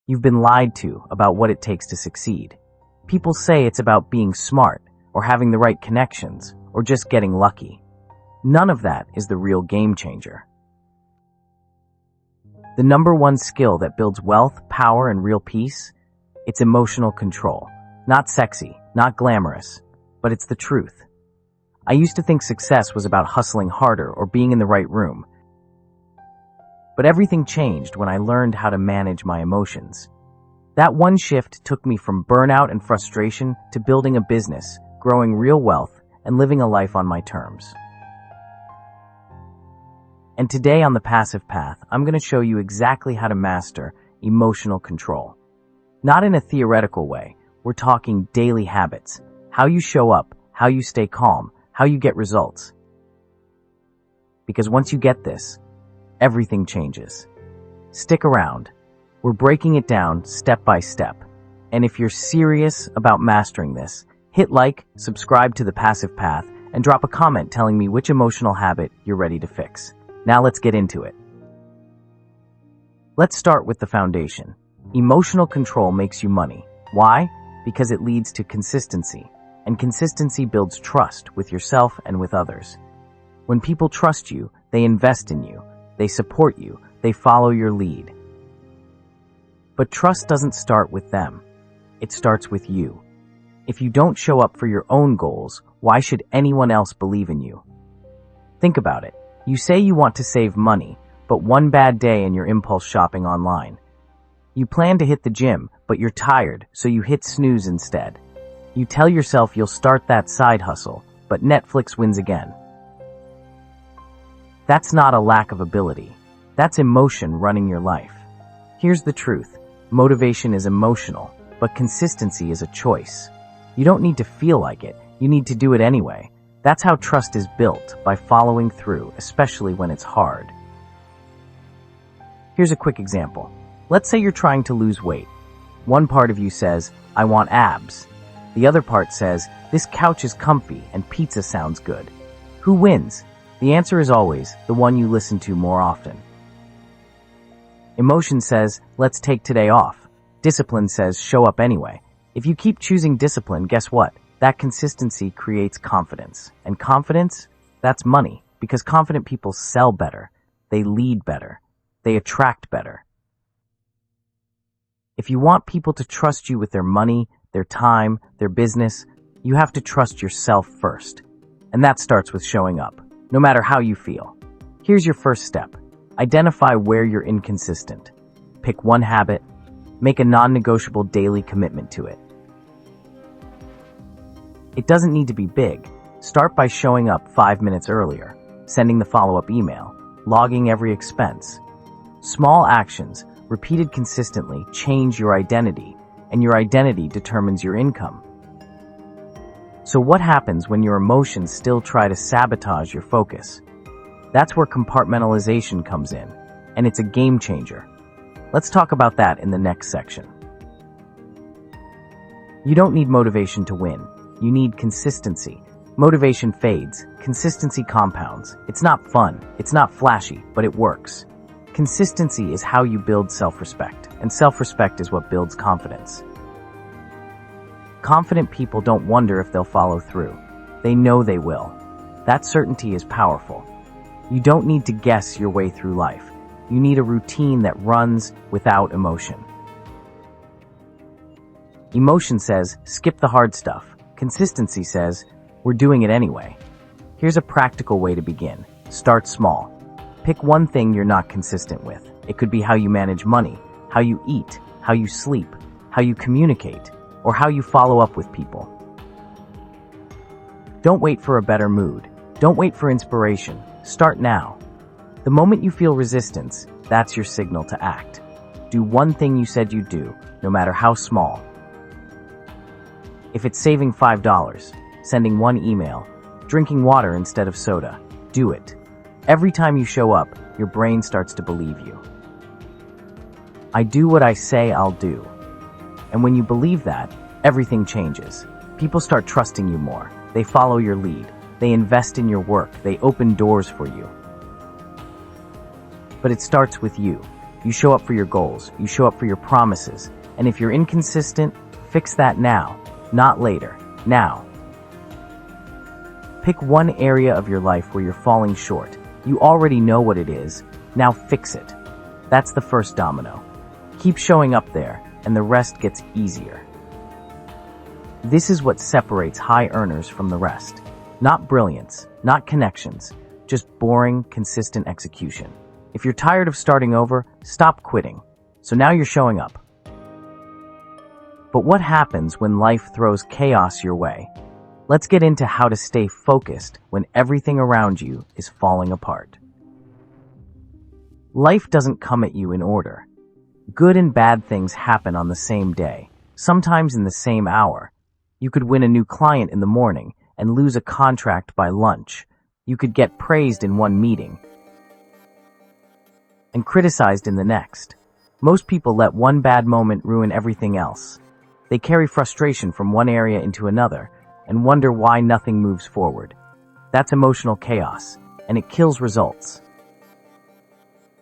You've been lied to about what it takes to succeed. People say it's about being smart, or having the right connections, or just getting lucky. None of that is the real game changer. The number one skill that builds wealth, power, and real peace? It's emotional control. Not sexy, not glamorous, but it's the truth. I used to think success was about hustling harder or being in the right room. But everything changed when I learned how to manage my emotions. That one shift took me from burnout and frustration to building a business, growing real wealth, and living a life on my terms. And today on the Passive Path, I'm going to show you exactly how to master emotional control. Not in a theoretical way. We're talking daily habits, how you show up, how you stay calm, how you get results. Because once you get this, everything changes. Stick around. We're breaking it down step by step. And if you're serious about mastering this, hit like, subscribe to the Passive Path, and drop a comment telling me which emotional habit you're ready to fix. Now let's get into it. Let's start with the foundation. Emotional control makes you money. Why? Because it leads to consistency, and consistency builds trust with yourself and with others. When people trust you, they invest in you, they support you, they follow your lead. But trust doesn't start with them. It starts with you. If you don't show up for your own goals, why should anyone else believe in you? Think about it. You say you want to save money, but one bad day and you're impulse shopping online. You plan to hit the gym, but you're tired, so you hit snooze instead. You tell yourself you'll start that side hustle, but Netflix wins again. That's not a lack of ability. That's emotion running your life. Here's the truth. Motivation is emotional, but consistency is a choice. You don't need to feel like it. You need to do it anyway. That's how trust is built, by following through, especially when it's hard. Here's a quick example. Let's say you're trying to lose weight. One part of you says, I want abs. The other part says, this couch is comfy and pizza sounds good. Who wins? The answer is always the one you listen to more often. Emotion says, let's take today off. Discipline says, show up anyway. If you keep choosing discipline, guess what? That consistency creates confidence. And confidence, that's money. Because confident people sell better. They lead better. They attract better. If you want people to trust you with their money, their time, their business, you have to trust yourself first. And that starts with showing up, no matter how you feel. Here's your first step. Identify where you're inconsistent. Pick one habit. Make a non-negotiable daily commitment to it. It doesn't need to be big. Start by showing up 5 minutes earlier, sending the follow-up email, logging every expense. Small actions, repeated consistently, change your identity, and your identity determines your income. So what happens when your emotions still try to sabotage your focus? That's where compartmentalization comes in, and it's a game changer. Let's talk about that in the next section. You don't need motivation to win. You need consistency. Motivation fades. Consistency compounds. It's not fun. It's not flashy, but it works. Consistency is how you build self-respect, and self-respect is what builds confidence. Confident people don't wonder if they'll follow through. They know they will. That certainty is powerful. You don't need to guess your way through life. You need a routine that runs without emotion. Emotion says, skip the hard stuff. Consistency says, we're doing it anyway. Here's a practical way to begin. Start small. Pick one thing you're not consistent with. It could be how you manage money, how you eat, how you sleep, how you communicate, or how you follow up with people. Don't wait for a better mood. Don't wait for inspiration. Start now. The moment you feel resistance, that's your signal to act. Do one thing you said you'd do, no matter how small. If it's saving $5, sending one email, drinking water instead of soda, do it. Every time you show up, your brain starts to believe you. I do what I say I'll do. And when you believe that, everything changes. People start trusting you more. They follow your lead. They invest in your work. They open doors for you. But it starts with you. You show up for your goals. You show up for your promises. And if you're inconsistent, fix that now, not later. Now. Pick one area of your life where you're falling short. You already know what it is. Now fix it. That's the first domino. Keep showing up there, and the rest gets easier. This is what separates high earners from the rest. Not brilliance, not connections, just boring, consistent execution. If you're tired of starting over, stop quitting. So now you're showing up. But what happens when life throws chaos your way? Let's get into how to stay focused when everything around you is falling apart. Life doesn't come at you in order. Good and bad things happen on the same day, sometimes in the same hour. You could win a new client in the morning and lose a contract by lunch. You could get praised in one meeting and criticized in the next. Most people let one bad moment ruin everything else. They carry frustration from one area into another and wonder why nothing moves forward. That's emotional chaos, and it kills results.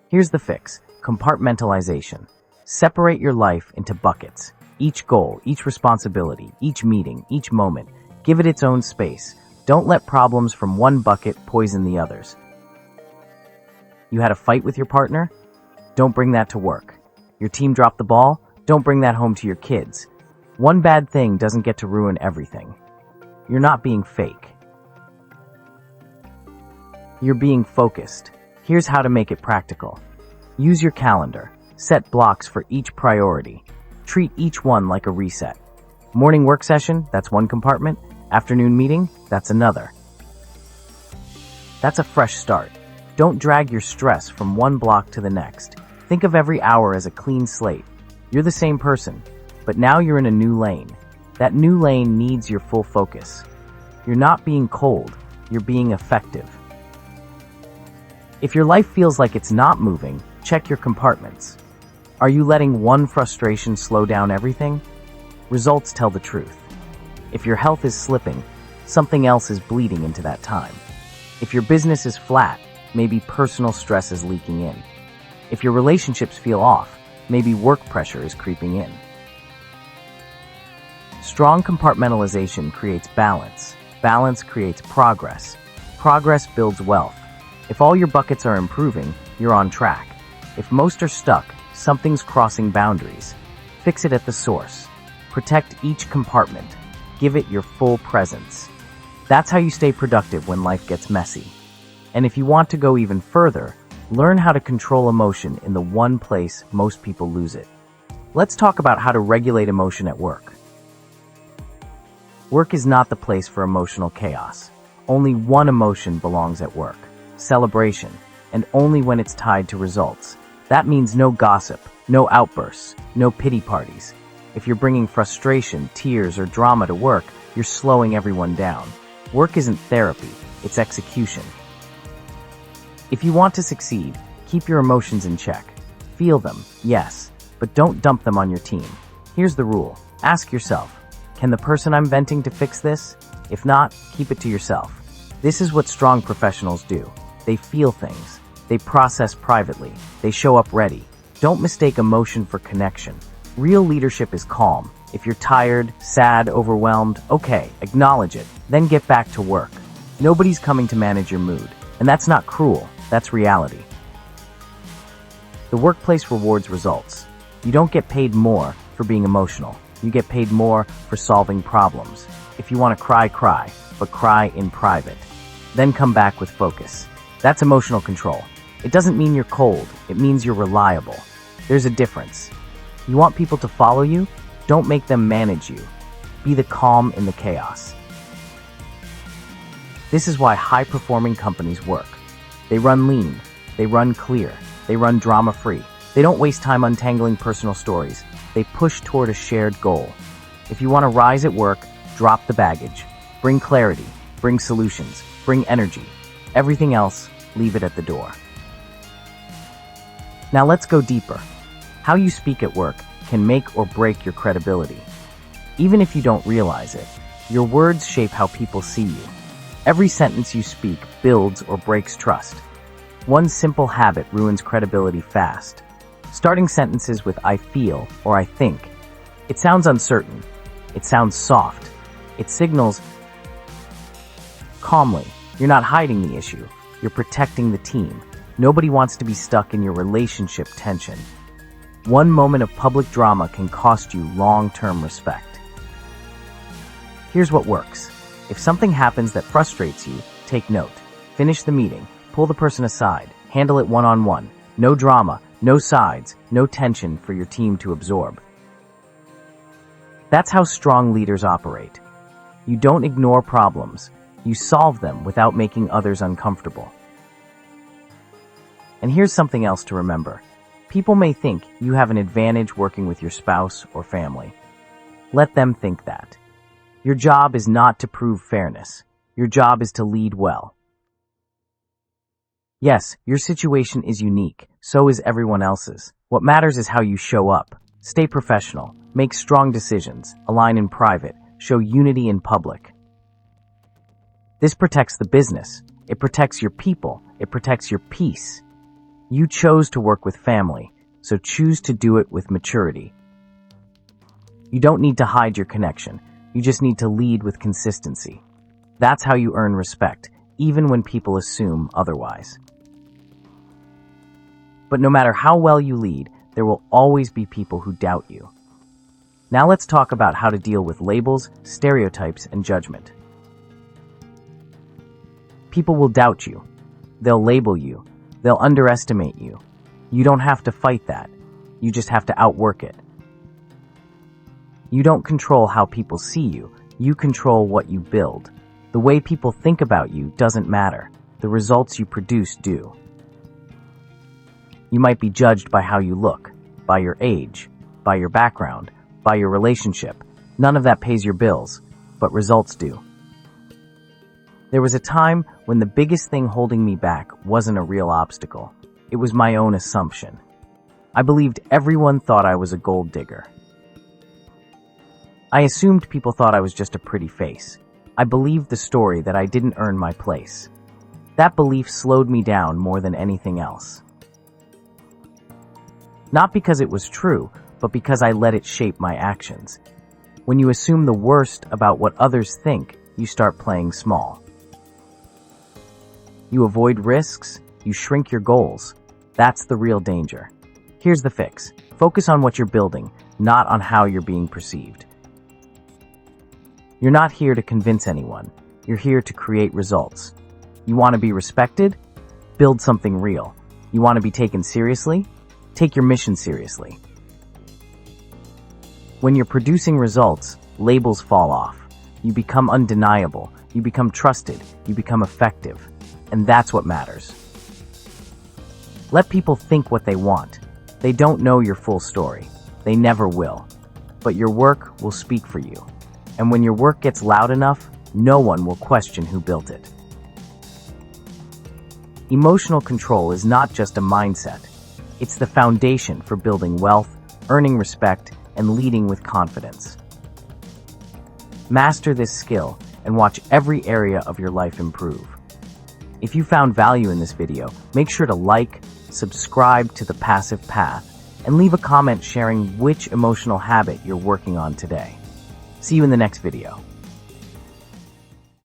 Here's the fix: compartmentalization. Separate your life into buckets. Each goal, each responsibility, each meeting, each moment. Give it its own space. Don't let problems from one bucket poison the others. You had a fight with your partner? Don't bring that to work. Your team dropped the ball? Don't bring that home to your kids. One bad thing doesn't get to ruin everything. You're not being fake. You're being focused. Here's how to make it practical. Use your calendar. Set blocks for each priority. Treat each one like a reset. Morning work session, that's one compartment. Afternoon meeting, that's another. That's a fresh start. Don't drag your stress from one block to the next. Think of every hour as a clean slate. You're the same person, but now you're in a new lane. That new lane needs your full focus. You're not being cold, you're being effective. If your life feels like it's not moving, check your compartments. Are you letting one frustration slow down everything? Results tell the truth. If your health is slipping, something else is bleeding into that time. If your business is flat, maybe personal stress is leaking in. If your relationships feel off, maybe work pressure is creeping in. Strong compartmentalization creates balance. Balance creates progress. Progress builds wealth. If all your buckets are improving, you're on track. If most are stuck, something's crossing boundaries. Fix it at the source. Protect each compartment. Give it your full presence. That's how you stay productive when life gets messy. And if you want to go even further, learn how to control emotion in the one place most people lose it. Let's talk about how to regulate emotion at work. Work is not the place for emotional chaos. Only one emotion belongs at work: celebration, and only when it's tied to results. That means no gossip, no outbursts, no pity parties. If you're bringing frustration, tears, or drama to work, you're slowing everyone down. Work isn't therapy, it's execution. If you want to succeed, keep your emotions in check. Feel them, yes, but don't dump them on your team. Here's the rule. Ask yourself, can the person I'm venting to fix this? If not, keep it to yourself. This is what strong professionals do. They feel things. They process privately. They show up ready. Don't mistake emotion for connection. Real leadership is calm. If you're tired, sad, overwhelmed, okay, acknowledge it. Then get back to work. Nobody's coming to manage your mood. And that's not cruel. That's reality. The workplace rewards results. You don't get paid more for being emotional. You get paid more for solving problems. If you want to cry, cry, but cry in private. Then come back with focus. That's emotional control. It doesn't mean you're cold. It means you're reliable. There's a difference. You want people to follow you? Don't make them manage you. Be the calm in the chaos. This is why high-performing companies work. They run lean. They run clear. They run drama-free. They don't waste time untangling personal stories. They push toward a shared goal. If you want to rise at work, drop the baggage. Bring clarity. Bring solutions. Bring energy. Everything else, leave it at the door. Now let's go deeper. How you speak at work can make or break your credibility. Even if you don't realize it, your words shape how people see you. Every sentence you speak builds or breaks trust. One simple habit ruins credibility fast. Starting sentences with I feel or I think. It sounds uncertain. It sounds soft. It signals calmly. You're not hiding the issue. You're protecting the team. Nobody wants to be stuck in your relationship tension. One moment of public drama can cost you long-term respect. Here's what works. If something happens that frustrates you, take note. Finish the meeting. Pull the person aside. Handle it one-on-one. No drama, no sides, no tension for your team to absorb. That's how strong leaders operate. You don't ignore problems. You solve them without making others uncomfortable. And here's something else to remember. People may think you have an advantage working with your spouse or family. Let them think that. Your job is not to prove fairness. Your job is to lead well. Yes, your situation is unique. So is everyone else's. What matters is how you show up. Stay professional. Make strong decisions. Align in private. Show unity in public. This protects the business. It protects your people. It protects your peace. You chose to work with family, so choose to do it with maturity. You don't need to hide your connection. You just need to lead with consistency. That's how you earn respect, even when people assume otherwise. But no matter how well you lead, there will always be people who doubt you. Now let's talk about how to deal with labels, stereotypes, and judgment. People will doubt you. They'll label you. They'll underestimate you. You don't have to fight that. You just have to outwork it. You don't control how people see you. You control what you build. The way people think about you doesn't matter. The results you produce do. You might be judged by how you look, by your age, by your background, by your relationship. None of that pays your bills, but results do. There was a time when the biggest thing holding me back wasn't a real obstacle. It was my own assumption. I believed everyone thought I was a gold digger. I assumed people thought I was just a pretty face. I believed the story that I didn't earn my place. That belief slowed me down more than anything else. Not because it was true, but because I let it shape my actions. When you assume the worst about what others think, you start playing small. You avoid risks, you shrink your goals. That's the real danger. Here's the fix. Focus on what you're building, not on how you're being perceived. You're not here to convince anyone. You're here to create results. You want to be respected? Build something real. You want to be taken seriously? Take your mission seriously. When you're producing results, labels fall off. You become undeniable. You become trusted. You become effective. And that's what matters. Let people think what they want. They don't know your full story. They never will. But your work will speak for you. And when your work gets loud enough, no one will question who built it. Emotional control is not just a mindset. It's the foundation for building wealth, earning respect, and leading with confidence. Master this skill and watch every area of your life improve. If you found value in this video, make sure to like, subscribe to The Passive Path, and leave a comment sharing which emotional habit you're working on today. See you in the next video.